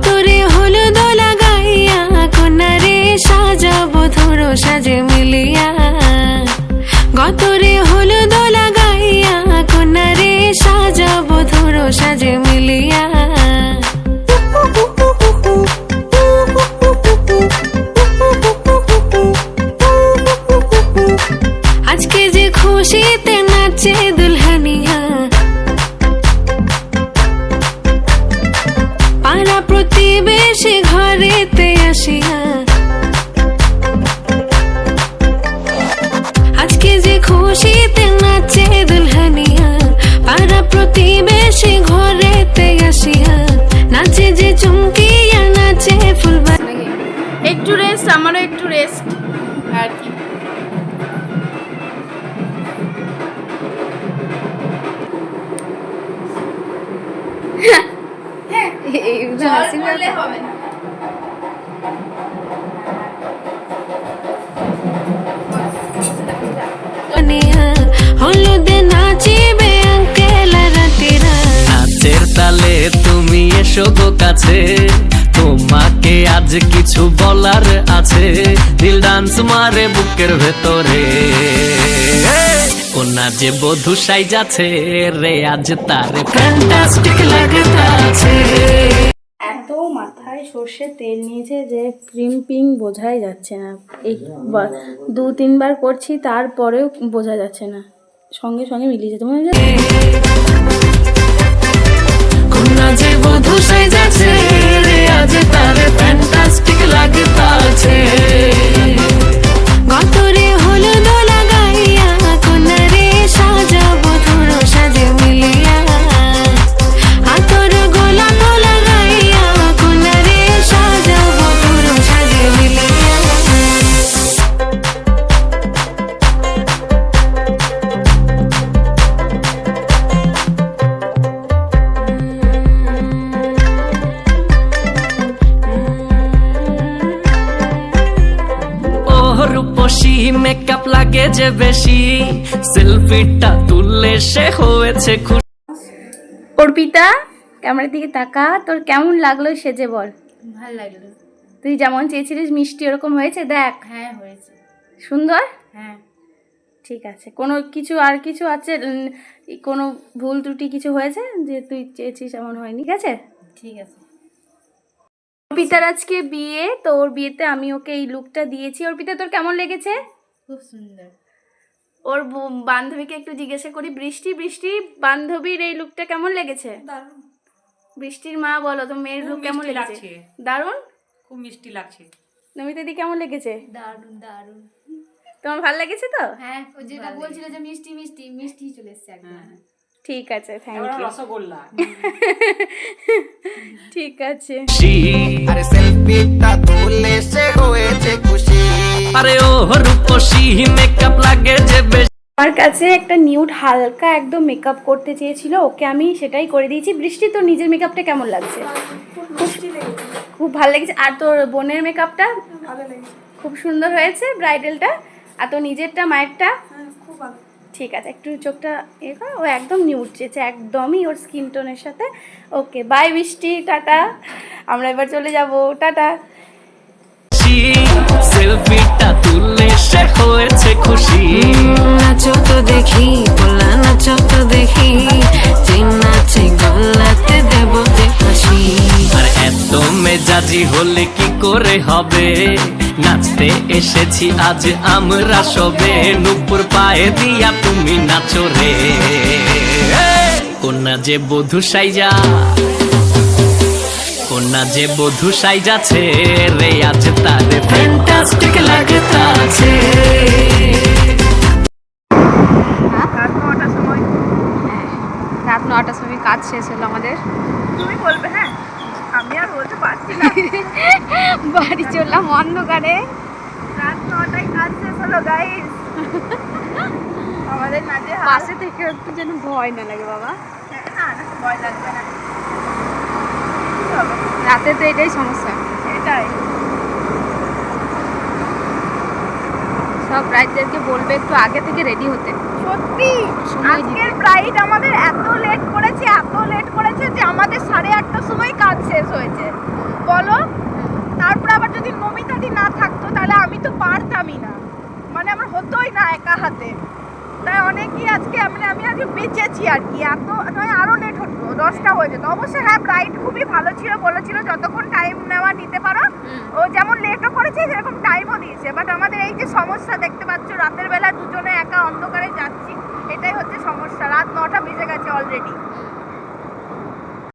গতরে হলুদ লাগাইয়া কন্যারে সাজাবো ধরো সাজে মিলিয়া গতরে হলুদ লাগাইয়া কন্যারে সাজাবো ধরো সাজে মিলিয়া আজকে যে খুশিতে নাচে দুলহানিয়া পাড়া প্রতিবেশী ঘরেতে আসিয়া আজকে যে খুশিতে নাচে দুলহানিয়া পাড়া প্রতিবেশী ঘরেতে আসিয়া নাচে যে চুমকিয়া নাচে ফুলবাড়ি। একটু রেস্ট, আমারও একটু রেস্ট আর কি। হবে না হলুদে নাচিবে আঙ্কেল রাতেরা নাচের তালে তুমি এসো গো কাছে তোমাকে আজ কিছু বলার আছে দিল ডান্স মারে বুকের ভেতরে কোনা যে বধূ সাইজাছে রে আজ তারে ফ্যান্টাস্টিক লাগতাছে। এত মাথায় সর্ষের তেল নিয়েছে যে ক্রিম পিং বোঝাই যাচ্ছে না। এই 2-3 বার করছি তারপরেও বোঝা যাচ্ছে না, সঙ্গে সঙ্গে মিলিয়ে যেতে মনে হচ্ছে কোনা যে বধূ সাইজাছে রে আজ তারে ফ্যান্টাস্টিক লাগতাছে গতরে হলুদ লাগাইয়া কোনারে সাজাবো ধরো সাজে মিলিয়া আতর গোলাপ লাগাইয়া কোনারে সাজাবো ধরো সাজে মিলিয়া। রূপসী মেকআপ লাগে যে বেশি সেলফিটা তুললে সে হয়েছে খুশি। অর্পিতা ক্যামেরার দিকে তাকা, তোর কেমন লাগলো সেজে বল। ভালো লাগলো। তুই যেমন চেয়েছিলিস মিষ্টি ওরকম হয়েছে? দেখ, হ্যাঁ হয়েছে। সুন্দর। হ্যাঁ ঠিক আছে, কোনো কিছু আর কিছু আছে, কোনো ভুল ত্রুটি কিছু হয়েছে যে তুই চেয়েছিস এমন হয়নি? ঠিক আছে, ঠিক আছে। অর্পিতার আজকে বিয়ে, তো ওর বিয়েতে আমি ওকে এই লুকটা দিয়েছি। অর্পিতা তোর কেমন লেগেছে? খুব সুন্দর। ওর বান্ধবীকে একটু জিজ্ঞাসা করি, বৃষ্টি বৃষ্টি বান্ধবীর এই লুকটা কেমন লেগেছে? দারুণ। বৃষ্টির মা বলো তো মেয়ের লুক কেমন লেগেছে? দারুণ, খুব মিষ্টি লাগছে। নমিতা দি কেমন লেগেছে? দারুণ দারুণ। তোমার ভালো লেগেছে তো? হ্যাঁ, ও যেটা বলছিল যে মিষ্টি মিষ্টি মিষ্টি চলে এসেছে একদম। ঠিক আছে, থ্যাংক ইউ। রসগোল্লা। ঠিক আছে। আরে সেলফিটা তুললে সে হয়েছে খুশি। আরে ও রূপসী মেকআপ লাগে যে বেশি। আমার কাছে একটা নিউড হালকা একদম মেকআপ করতে চেয়েছিল, ওকে আমি সেটাই করে দিয়েছি। বৃষ্টি তোর নিজের মেকআপটা কেমন লাগছে? খুব ভালো লেগেছে। আর তোর বোনের মেকআপটা খুব সুন্দর হয়েছে, ব্রাইডালটা। আর তোর নিজেরটা মায়েরটা খুব ভালো। ঠিক আছে, একটু চোখটা এ কর। ও একদম নিউড চেয়েছে, একদমই ওর স্কিন টোনের সাথে। ওকে, বাই বৃষ্টি, টাটা। আমরা এবার চলে যাব, টাটা। সেলফিটা তুললে সে হয়েছে খুশি। নাচো তো দেখি পোলা নাচো তো দেখি যে নাচে গলাতে দেব যে হাসি। আর এত মেজাজি হলে কি করে হবে নাচতে এসেছি আজ আমরা সবে নুপুর পায়ে দিয়া তুমি নাচো রে কোনা যে বধূ সাইজা কোনা যে বধূ সাইজাছে রে আজ তারে ফ্যান্টাস্টিক লাগতাছে। রাত 9টার সময় কাজ শেষ হলো আমাদের। তুমি বলবে? হ্যাঁ, আমি আর বলতে পারছি না। বাড়ি চললাম অন্ধকারে, রাত 9টায় কাজ শেষ হলো গাইস। আমাদের নাচে পাশে থেকে একটু যেন ভয় না লাগে বাবা। না না, ভয় লাগবে না, রাতে তো এটাই সমস্যা। এটাই সব ব্রাইডদেরকে বলবে একটু আগে থেকে রেডি হতে। সত্যি আজকের ব্রাইড আমাদের এত লেট করেছে যে আমাদের 8:30টার সময় কাজ শেষ হয়েছে। বলো। তারপর আবার যদি নমিতাদি না থাকতো তাহলে আমি তো পারতামই না, মানে আমার হতোই না একা হাতে। তাই অনেকই আজকে আমি আজকে বেঁচেছি আর কি, এত নয় আরও লেট হতো, 10টা হয়ে যেত। অবশ্যই হ্যাঁ ব্রাইড খুবই ভালো ছিল, বলেছিল যতক্ষণ টাইম নেওয়া নিতে পারো। ও যেমন লেটও করেছে সেরকম টাইমও দিয়েছে, বাট আমাদের এই যে সমস্যা দেখতে পাচ্ছ, রাতের বেলা দুজনে একা অন্ধকারে যাচ্ছি, এটাই হচ্ছে সমস্যা। রাত 9টা বেজে গেছে অলরেডি।